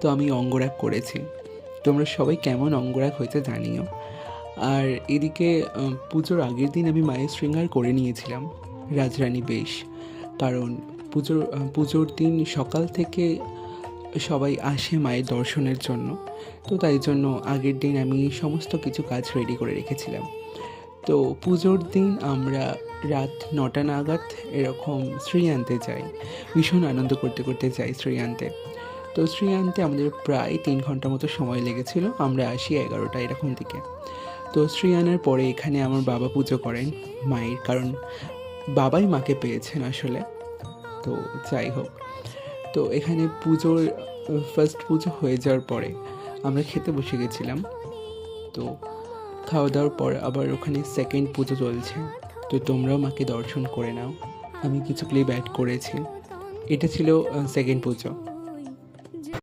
তো আমি অঙ্গরাগ করেছি। তোমরা সবাই কেমন অঙ্গরাগ হয়েছে জানিও। আর এদিকে পুজোর আগের দিন আমি মায়ের শৃঙ্গার করে নিয়েছিলাম রাজরানী বেশ। কারণ পুজোর দিন সকাল থেকে সবাই আসে মায়ের দর্শনের জন্য। তো তাই জন্য আগের দিন আমি সমস্ত কিছু কাজ রেডি করে রেখেছিলাম। তো পুজোর দিন আমরা রাত ৯টা নাগাদ এরকম শ্রীয়ান্তে যাই। ভীষণ আনন্দ করতে করতে যাই শ্রীয়ান্তে। তো শ্রীয়ান্তে আমাদের প্রায় ৩ ঘন্টা মতো সময় লেগেছিল। আমরা আসি ১১টা এরকম দিকে। তো শ্রীয়ানের পরে এখানে আমার বাবা পুজো করেন মায়ের, কারণ বাবাই মাকে পেয়েছেন আসলে। তো যাই হোক, তো এখানে পুজোর ফার্স্ট পুজো হয়ে যাওয়ার পরে আমরা খেতে বসে গেছিলাম। তো খাওয়া দাওয়ার পর আবার ওখানে সেকেন্ড পুজো চলছে। তো তোমরাও মাকে দর্শন করে নাও। আমি কিছু ক্লিপ অ্যাড করেছি। এটা ছিল সেকেন্ড পুজো।